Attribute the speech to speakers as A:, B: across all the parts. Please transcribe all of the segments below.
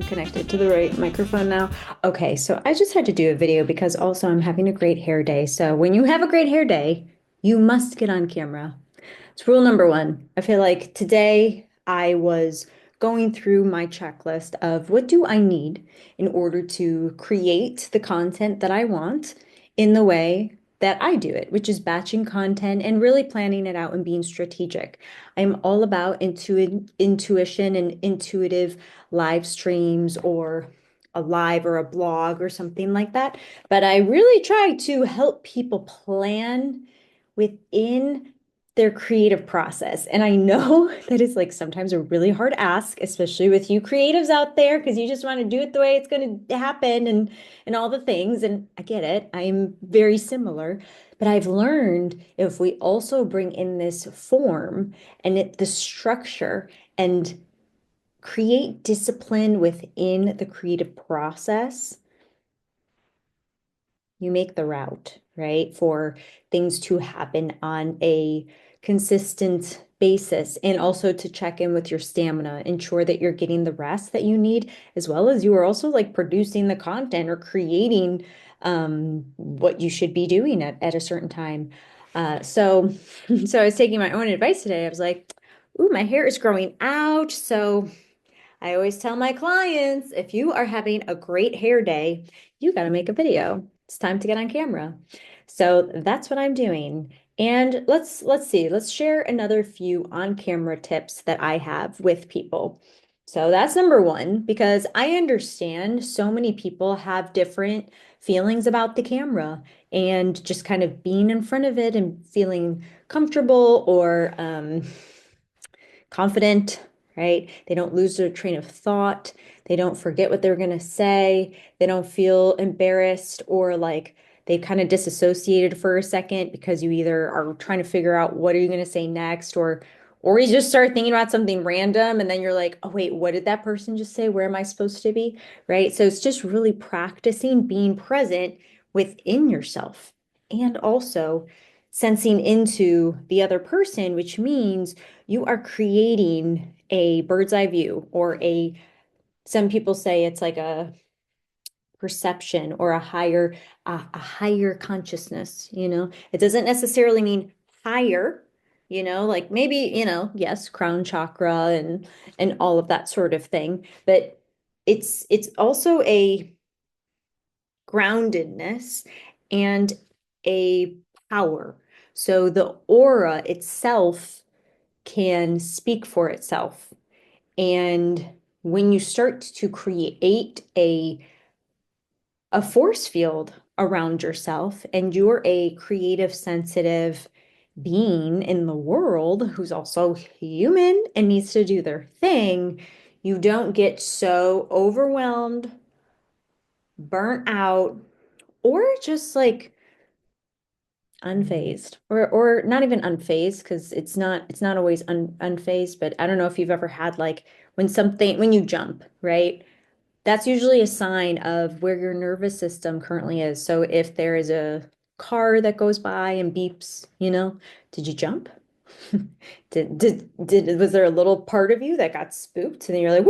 A: connected to the right microphone now. Okay, so I just had to do a video because also I'm having a great hair day. So when you have a great hair day, you must get on camera. It's rule number one. I feel like today I was going through my checklist of what do I need in order to create the content that I want in the way that I do it, which is batching content and really planning it out and being strategic. I'm all about intuition and intuitive live streams or a live or a blog or something like that. But I really try to help people plan within their creative process. And I know that it's like sometimes a really hard ask, especially with you creatives out there, because you just want to do it the way it's going to happen and all the things. And I get it. I'm very similar. But I've learned if we also bring in this form and the structure and create discipline within the creative process, you make the route, right? For things to happen on a consistent basis and also to check in with your stamina, ensure that you're getting the rest that you need, as well as you are also like producing the content or creating what you should be doing at a certain time. So, so I was taking my own advice today. I was like, ooh, my hair is growing out. So I always tell my clients, if you are having a great hair day, you got to make a video. It's time to get on camera. So that's what I'm doing. And let's see. Let's share another few on-camera tips that I have with people. So that's number one, because I understand so many people have different feelings about the camera and just kind of being in front of it and feeling comfortable or confident, right? They don't lose their train of thought. They don't forget what they're going to say. They don't feel embarrassed or like they kind of disassociated for a second because you either are trying to figure out what are you going to say next or you just start thinking about something random and then you're like, oh wait, what did that person just say? Where am I supposed to be? Right? So it's just really practicing being present within yourself and also sensing into the other person, which means you are creating a bird's eye view or some people say it's like a perception or a higher consciousness, you know. It doesn't necessarily mean higher, you know, like maybe, you know, yes, crown chakra and all of that sort of thing, but it's also a groundedness and a power. So the aura itself can speak for itself. And when you start to create a force field around yourself and you're a creative, sensitive being in the world who's also human and needs to do their thing, you don't get so overwhelmed, burnt out, or just like unfazed or not even unfazed because it's not always unfazed, but I don't know if you've ever had like when you jump, right? That's usually a sign of where your nervous system currently is. So if there is a car that goes by and beeps, you know, did you jump? Was there a little part of you that got spooked? And then you're like,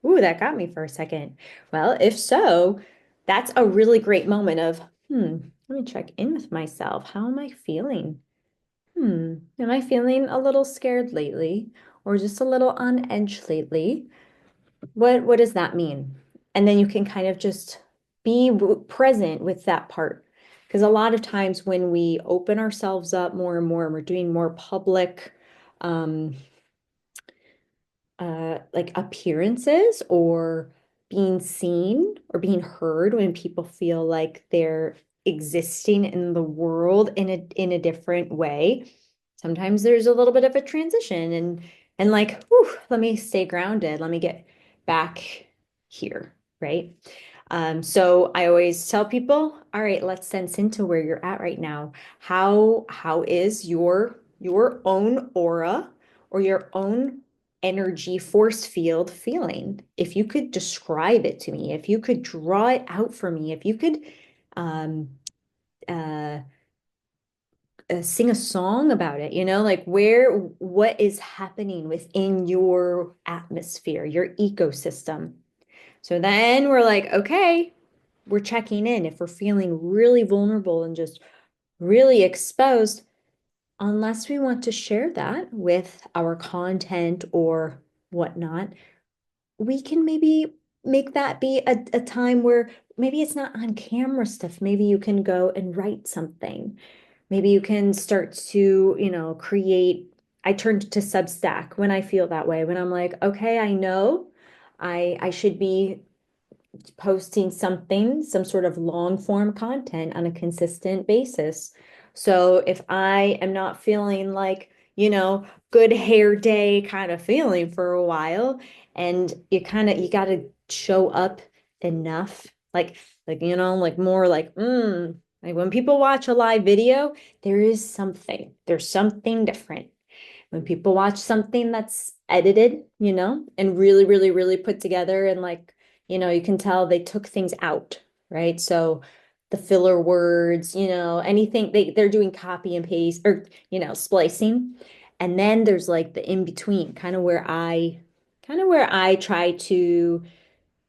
A: whoo, that got me for a second. Well, if so, that's a really great moment of, let me check in with myself. How am I feeling? Am I feeling a little scared lately or just a little on edge lately? What does that mean? And then you can kind of just be present with that part. Because a lot of times when we open ourselves up more and we're doing more public um like appearances or being seen or being heard when people feel like they're existing in the world in a different way. Sometimes there's a little bit of a transition and like, whew, let me stay grounded. Let me get back here, right? So I always tell people, all right, let's sense into where you're at right now. How is your own aura or your own energy force field feeling? If you could describe it to me, if you could draw it out for me, if you could um, uh, sing a song about it, you know, like what is happening within your atmosphere, your ecosystem. So then we're like, okay, we're checking in. If we're feeling really vulnerable and just really exposed, unless we want to share that with our content or whatnot, we can maybe make that be a time where maybe it's not on camera stuff. Maybe you can go and write something. Maybe you can start to, create. I turn to Substack when I feel that way, when I'm like, okay, I know I should be posting something, some sort of long form content on a consistent basis. So if I am not feeling like, good hair day kind of feeling for a while, and you got to show up enough, like more like when people watch a live video, there's something different. When people watch something that's edited, and really, really, really put together, and like, you can tell they took things out, right? So the filler words, anything they're doing copy and paste or, splicing. And then there's like the in between, kind of where I try to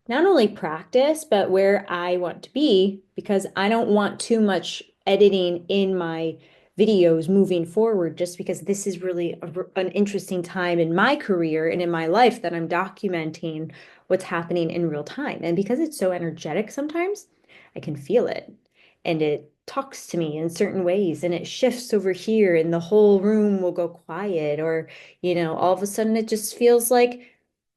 A: not only practice, but where I want to be, because I don't want too much editing in my videos moving forward, just because this is really an interesting time in my career and in my life that I'm documenting what's happening in real time. And because it's so energetic sometimes, I can feel it and it talks to me in certain ways and it shifts over here and the whole room will go quiet, or, all of a sudden it just feels like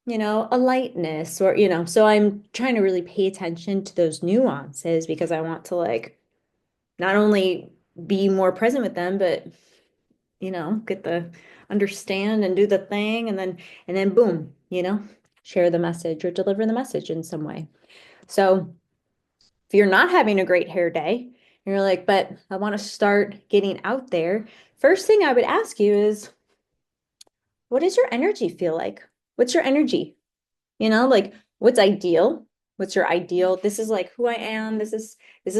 A: a lightness, or, so I'm trying to really pay attention to those nuances because I want to like not only be more present with them, but, get the understand and do the thing, and then boom, share the message or deliver the message in some way. So if you're not having a great hair day, you're like, but I want to start getting out there. First thing I would ask you is, what does your energy feel like? What's your energy? Like what's ideal? What's your ideal? This is like who I am. This is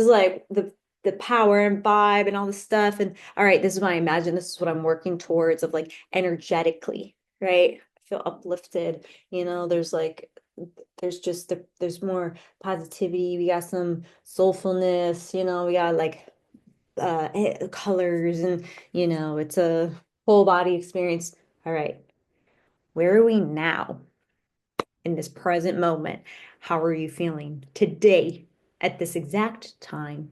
A: like the power and vibe and all this stuff. And all right, this is what I imagine. This is what I'm working towards, of like energetically, right? I feel uplifted. There's just there's more positivity. We got some soulfulness, we got like colors, and it's a whole body experience. All right, where are we now? In this present moment. How are you feeling today at this exact time?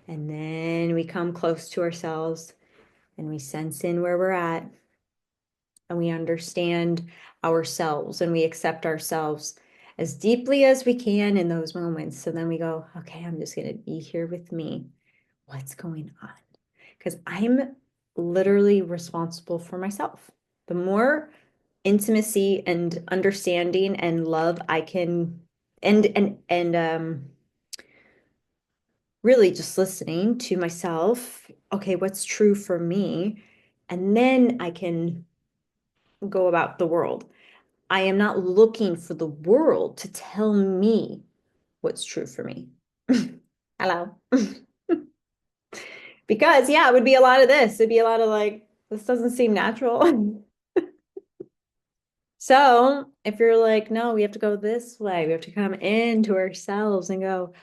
A: And then we come close to ourselves and we sense in where we're at and we understand ourselves and we accept ourselves as deeply as we can in those moments. So then we go, okay, I'm just going to be here with me. What's going on? Because I'm literally responsible for myself. The more intimacy and understanding and love I can, and really just listening to myself, okay, what's true for me? And then I can go about the world. I am not looking for the world to tell me what's true for me. Hello. Because yeah, it would be a lot of this. It'd be a lot of like, this doesn't seem natural. So if you're like, no, we have to go this way, we have to come into ourselves and go,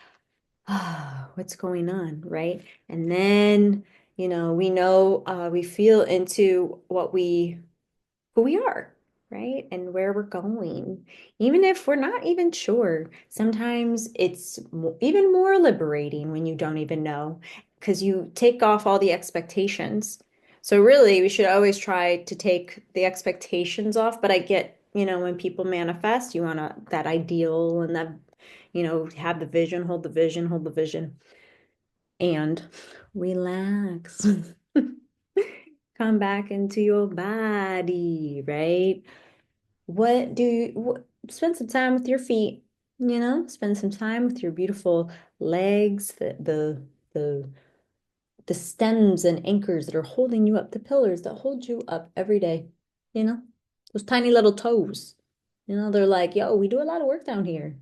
A: ah, what's going on, right? And then, we feel into who we are, right? And where we're going. Even if we're not even sure, sometimes it's even more liberating when you don't even know, because you take off all the expectations. So really, we should always try to take the expectations off. But I get, when people manifest, you want that ideal and that, have the vision, hold the vision, hold the vision, and relax. Come back into your body, right? Spend some time with your feet, spend some time with your beautiful legs, the stems and anchors that are holding you up, the pillars that hold you up every day, you know, those tiny little toes. They're like, yo, we do a lot of work down here.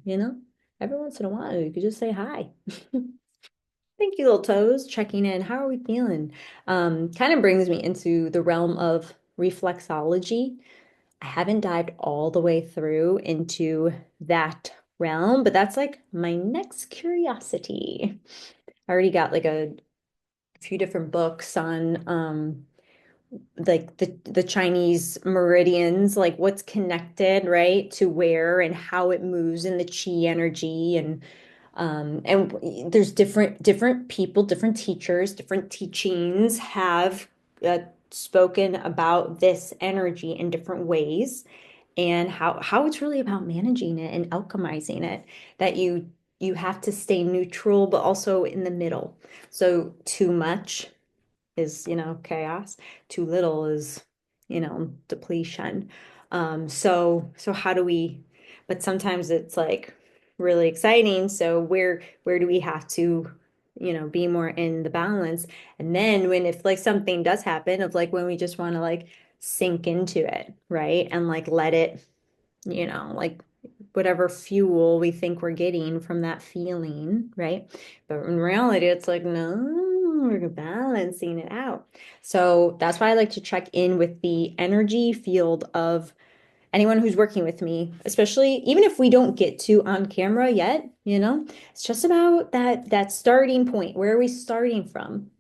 A: Every once in a while, you could just say hi. Thank you, little toes, checking in. How are we feeling? Kind of brings me into the realm of reflexology. I haven't dived all the way through into that realm, but that's like my next curiosity. I already got like a few different books on like the Chinese meridians, like what's connected, right, to where and how it moves in the chi energy and there's different people, different teachers, different teachings have spoken about this energy in different ways and how it's really about managing it and alchemizing it, that you have to stay neutral but also in the middle. So too much is, chaos. Too little is, depletion. So how do we, but sometimes it's like really exciting. So where do we have to, be more in the balance? And then when if like something does happen of like when we just want to like sink into it, right? And like let it, like whatever fuel we think we're getting from that feeling, right? But in reality, it's like, no, we're balancing it out. So that's why I like to check in with the energy field of anyone who's working with me, especially even if we don't get to on camera yet, it's just about that starting point. Where are we starting from?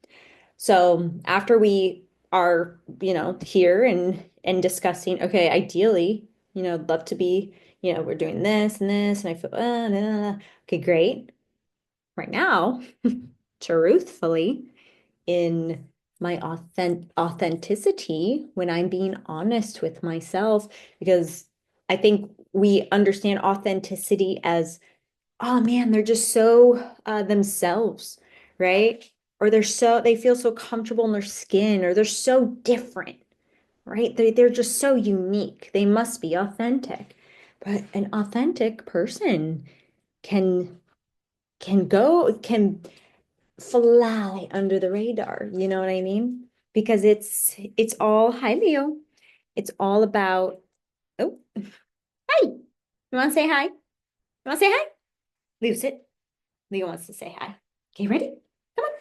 A: So after we are, here and discussing, okay, ideally, I'd love to be, we're doing this and this, and I feel, nah. Okay, great. Right now, truthfully, in my authenticity, when I'm being honest with myself, because I think we understand authenticity as, oh man, they're just so themselves, right? Or they feel so comfortable in their skin, or they're so different, right? They're just so unique. They must be authentic. But an authentic person can can fly under the radar. You know what I mean? Because it's all, hi Leo. It's all about, oh, hi. You want to say hi? You want to say hi? Leo, sit. Leo wants to say hi. Okay, ready? Come on.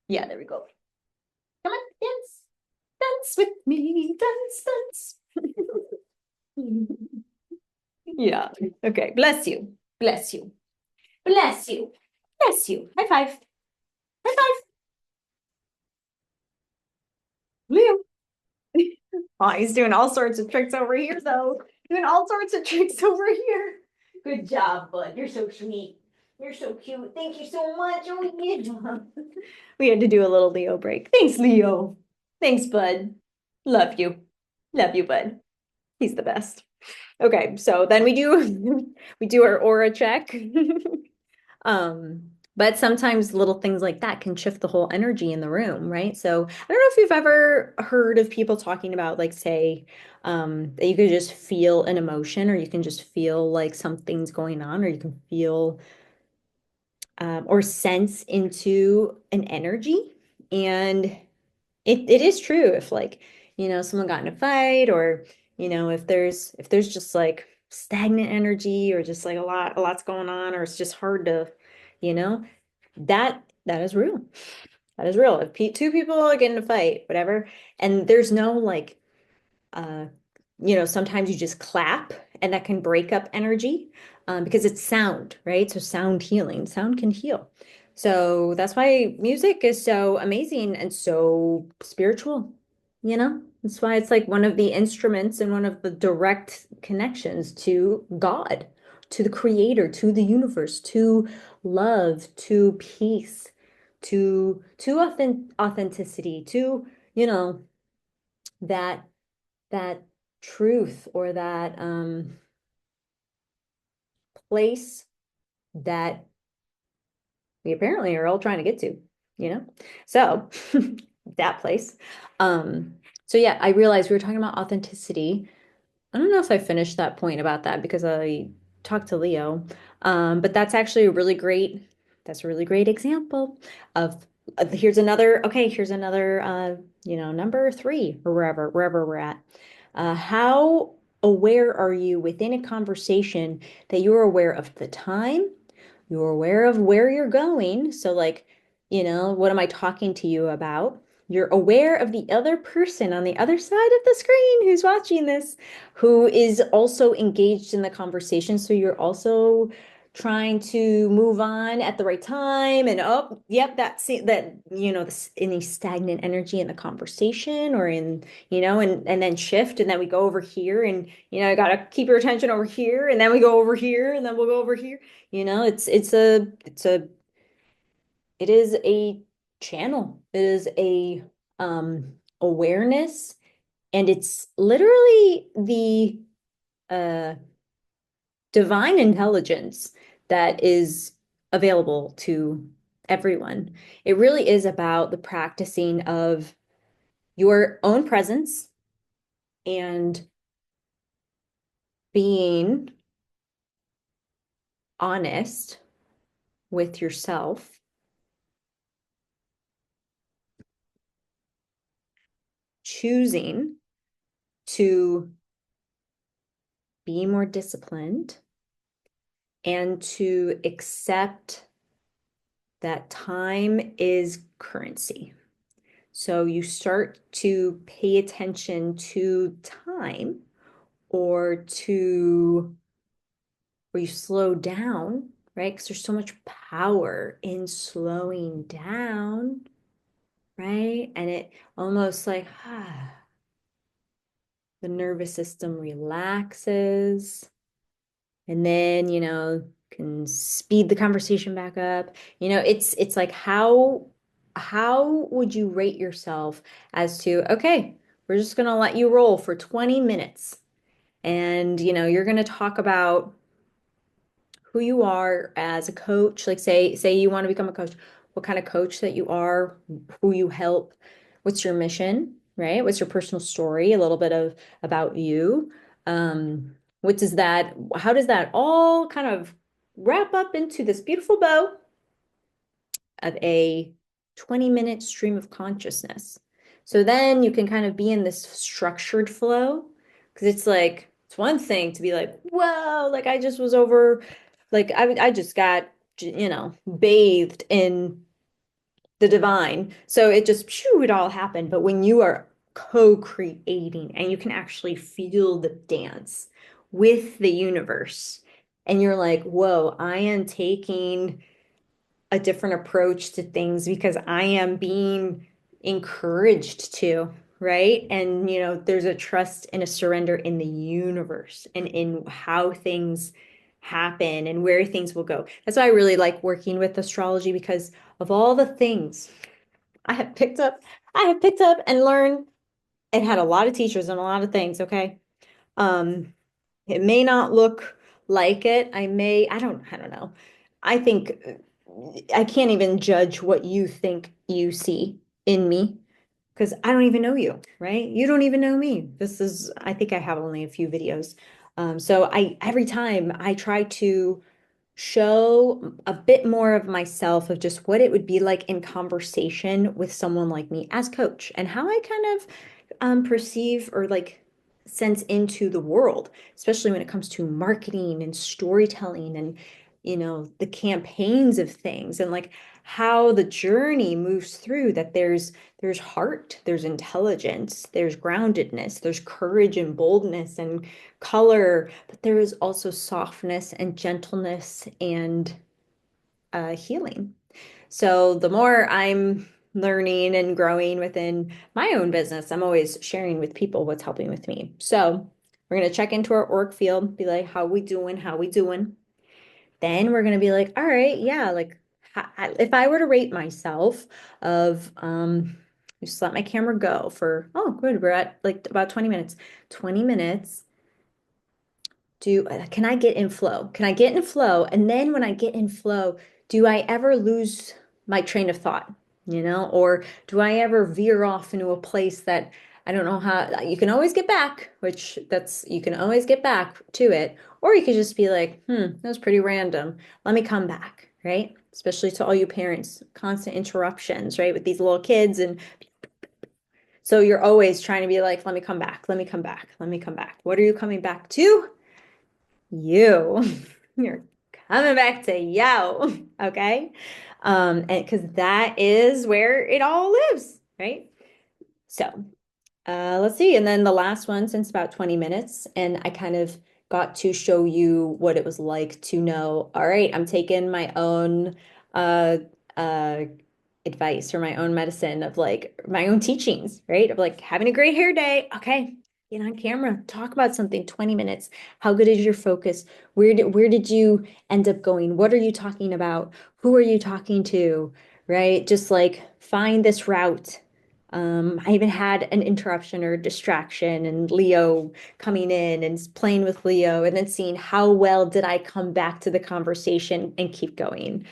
A: Yeah, there we go. Come on, dance. Dance with me. Dance, dance. Yeah. Okay. Bless you. Bless you. Bless you. Bless you. High five. High five. Leo. Oh, he's doing all sorts of tricks over here, though. Doing all sorts of tricks over here. Good job, bud. You're so sweet. You're so cute. Thank you so much. Oh, yeah. We had to do a little Leo break. Thanks, Leo. Thanks, bud. Love you. Love you, bud. He's the best. Okay, so then we do we do our aura check. But sometimes little things like that can shift the whole energy in the room, right? So I don't know if you've ever heard of people talking about, like, say, that you could just feel an emotion, or you can just feel like something's going on, or you can feel or sense into an energy. And it is true if like, someone got in a fight, or, if there's just like stagnant energy, or just like a lot's going on, or it's just hard to, you know, that is real. That is real. If two people get in a fight, whatever, and there's no like uh, sometimes you just clap and that can break up energy because it's sound, right? So sound healing, sound can heal. So that's why music is so amazing and so spiritual, That's why it's like one of the instruments and one of the direct connections to God, to the creator, to the universe, to love, to peace, to authenticity, to, that that truth, or that place that we apparently are all trying to get to, you know? So that place. Um, so yeah, I realized we were talking about authenticity. I don't know if I finished that point about that because I talked to Leo. But that's a really great example of here's another number three, or wherever we're at. How aware are you within a conversation that you're aware of the time, you're aware of where you're going? So like, what am I talking to you about? You're aware of the other person on the other side of the screen who's watching this, who is also engaged in the conversation. So you're also trying to move on at the right time. And oh, yep, any stagnant energy in the conversation or in, and then shift. And then we go over here and, I gotta keep your attention over here. And then we go over here and then we'll go over here. It is a channel. It is a awareness, and it's literally the uh divine intelligence that is available to everyone. It really is about the practicing of your own presence and being honest with yourself, choosing to be more disciplined and to accept that time is currency. So you start to pay attention to time or to where you slow down, right? Because there's so much power in slowing down, right? And it almost like, the nervous system relaxes. And then, can speed the conversation back up. It's like how would you rate yourself as to, okay, we're just gonna let you roll for 20 minutes. And you're gonna talk about who you are as a coach. Like say you want to become a coach, what kind of coach that you are, who you help, what's your mission, right? What's your personal story, a little bit of about you. How does that all kind of wrap up into this beautiful bow of a 20-minute stream of consciousness? So then you can kind of be in this structured flow because it's one thing to be like, whoa, like I just was over, like I just got, bathed in the divine. So it just, phew, it all happened. But when you are co-creating and you can actually feel the dance with the universe, and you're like, whoa, I am taking a different approach to things because I am being encouraged to, right? And, there's a trust and a surrender in the universe and in how things happen and where things will go. That's why I really like working with astrology because of all the things I have picked up, I have picked up and learned and had a lot of teachers and a lot of things, okay? Um, it may not look like it. I don't know. I think I can't even judge what you think you see in me because I don't even know you, right? You don't even know me. I think I have only a few videos. So every time I try to show a bit more of myself of just what it would be like in conversation with someone like me as coach and how I kind of perceive or like sense into the world, especially when it comes to marketing and storytelling and the campaigns of things and like how the journey moves through that there's heart, there's intelligence, there's groundedness, there's courage and boldness and color, but there is also softness and gentleness and healing. So the more I'm learning and growing within my own business, I'm always sharing with people what's helping with me. So we're going to check into our org field, be like, how we doing? How we doing? Then we're going to be like, all right, yeah, like if I were to rate myself of, just let my camera go for, oh, good, we're at like about 20 minutes. 20 minutes can I get in flow? Can I get in flow? And then when I get in flow, do I ever lose my train of thought? Or do I ever veer off into a place that I don't know how you can always get back, you can always get back to it. Or you could just be like, that was pretty random. Let me come back, right? Especially to all you parents, constant interruptions, right? With these little kids. And so you're always trying to be like, let me come back, let me come back, let me come back. What are you coming back to? You. You're coming back to you, okay? And because that is where it all lives, right? So, let's see. And then the last one, since about 20 minutes, and I kind of got to show you what it was like to know, all right, I'm taking my own uh uh advice or my own medicine of like my own teachings, right? Of like having a great hair day. Okay, get on camera, talk about something 20 minutes. How good is your focus? Where did you end up going? What are you talking about? Who are you talking to? Right? Just like find this route. I even had an interruption or distraction and Leo coming in and playing with Leo and then seeing how well did I come back to the conversation and keep going,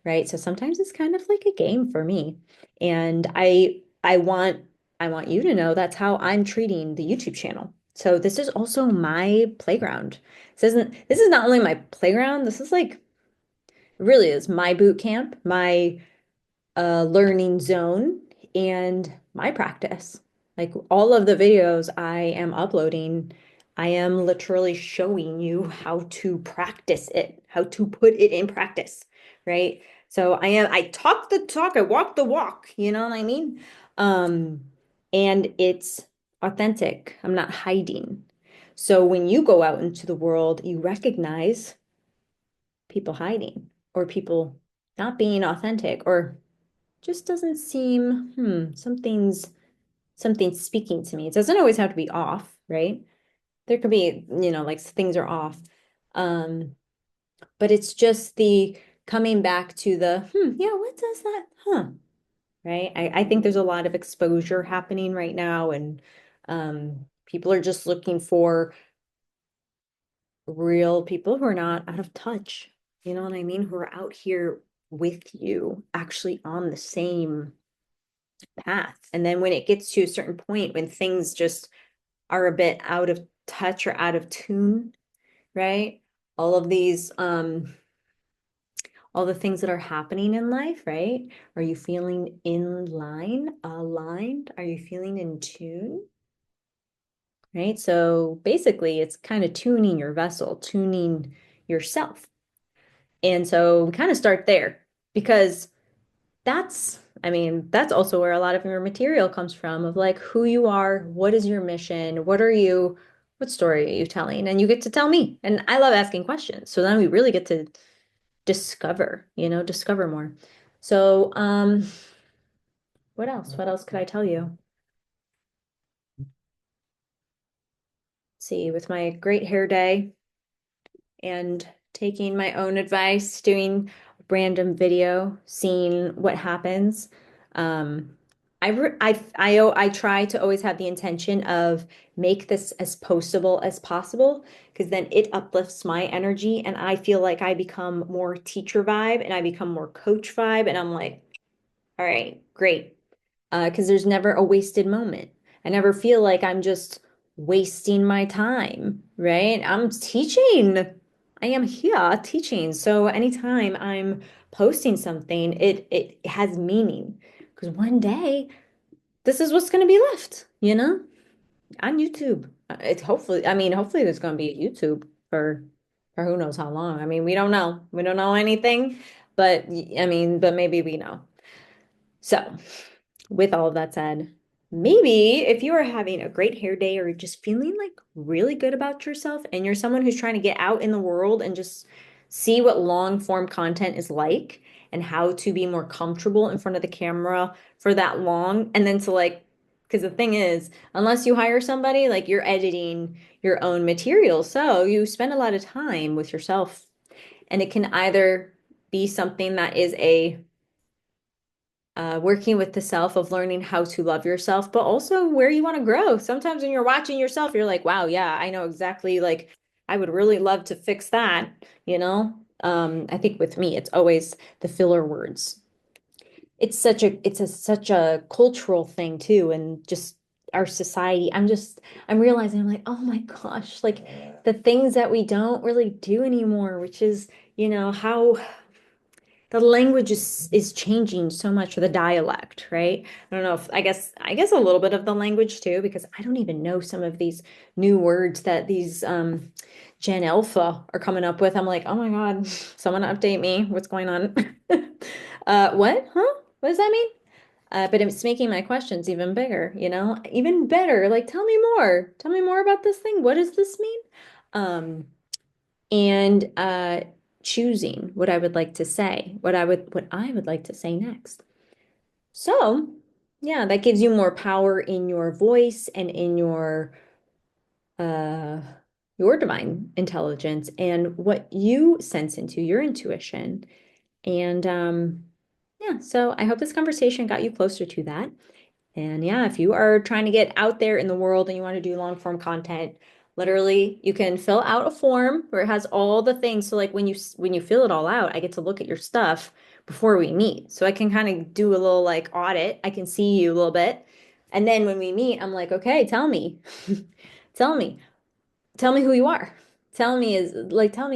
A: right? So sometimes it's kind of like a game for me. And I want you to know that's how I'm treating the YouTube channel. So this is also my playground. This is not only my playground, this is like really is my boot camp, my learning zone and my practice. Like all of the videos I am uploading, I am literally showing you how to practice it, how to put it in practice, right? So I talk the talk, I walk the walk, you know what I mean? Um, and it's authentic. I'm not hiding. So when you go out into the world, you recognize people hiding or people not being authentic or just doesn't seem, something's speaking to me. It doesn't always have to be off, right? There could be, like things are off. Um, but it's just the coming back to the, yeah, what does that, right? I think there's a lot of exposure happening right now, and people are just looking for real people who are not out of touch. You know what I mean? Who are out here with you, actually on the same path. And then when it gets to a certain point, when things just are a bit out of touch or out of tune, right? All of these, all the things that are happening in life, right? Are you feeling in line, aligned? Are you feeling in tune? Right? So basically, it's kind of tuning your vessel, tuning yourself. And so we kind of start there because that's also where a lot of your material comes from of like who you are, what is your mission, what story are you telling? And you get to tell me. And I love asking questions. So then we really get to discover more. So, what else? What else could I tell you? Let's see, with my great hair day and taking my own advice, doing a random video, seeing what happens. Um, I try to always have the intention of make this as postable as possible because then it uplifts my energy and I feel like I become more teacher vibe and I become more coach vibe and I'm like, all right, great. Because there's never a wasted moment. I never feel like I'm just wasting my time, right? I'm teaching. I am here teaching. So anytime I'm posting something, it has meaning. Because one day this is what's going to be left, on YouTube. It's hopefully there's going to be a YouTube for who knows how long. I mean, we don't know. We don't know anything, but but maybe we know. So, with all of that said, maybe if you are having a great hair day or just feeling like really good about yourself and you're someone who's trying to get out in the world and just see what long form content is like and how to be more comfortable in front of the camera for that long and then to like because the thing is, unless you hire somebody, like you're editing your own material. So you spend a lot of time with yourself. And it can either be something that is a working with the self of learning how to love yourself, but also where you want to grow. Sometimes when you're watching yourself, you're like, wow, yeah, I know exactly. Like, I would really love to fix that, you know? I think with me, it's always the filler words. It's such a cultural thing too, and just our society. I'm realizing I'm like, oh my gosh, like the things that we don't really do anymore, which is, how the language is changing so much for the dialect, right? I don't know if I guess a little bit of the language too, because I don't even know some of these new words that these Gen Alpha are coming up with. I'm like, oh my God, someone update me. What's going on? What? Huh? What does that mean? But it's making my questions even bigger, even better. Like, tell me more. Tell me more about this thing. What does this mean? Um, and choosing what I would like to say, what I would like to say next. So, yeah, that gives you more power in your voice and in uh your divine intelligence and what you sense into your intuition. And yeah, so I hope this conversation got you closer to that. And yeah, if you are trying to get out there in the world and you want to do long form content, literally you can fill out a form where it has all the things. So like when you fill it all out, I get to look at your stuff before we meet. So I can kind of do a little like audit. I can see you a little bit. And then when we meet, I'm like, okay, tell me. Tell me. Tell me who you are. Tell me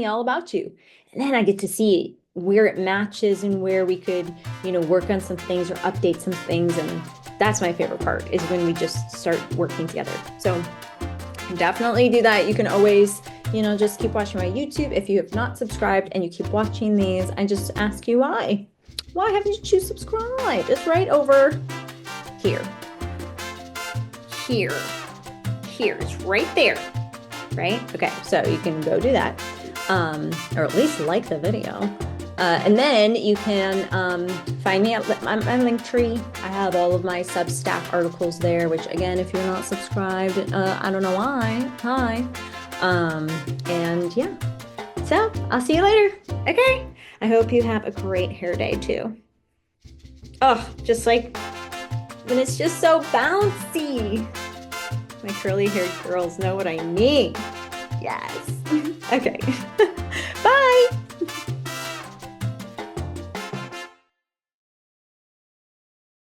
A: all about you. And then I get to see where it matches and where we could, work on some things or update some things. And that's my favorite part is when we just start working together. So definitely do that. You can always, just keep watching my YouTube. If you have not subscribed and you keep watching these, I just ask you why. Why haven't you subscribed? It's right over here. Here. Here. It's right there. Right? Okay, so you can go do that, or at least like the video. And then you can find me at my Linktree. I have all of my Substack articles there, which again, if you're not subscribed, I don't know why. Hi. And yeah, so I'll see you later. Okay. I hope you have a great hair day too. Oh, just like when it's just so bouncy. My curly haired girls know what I mean. Yes. Okay.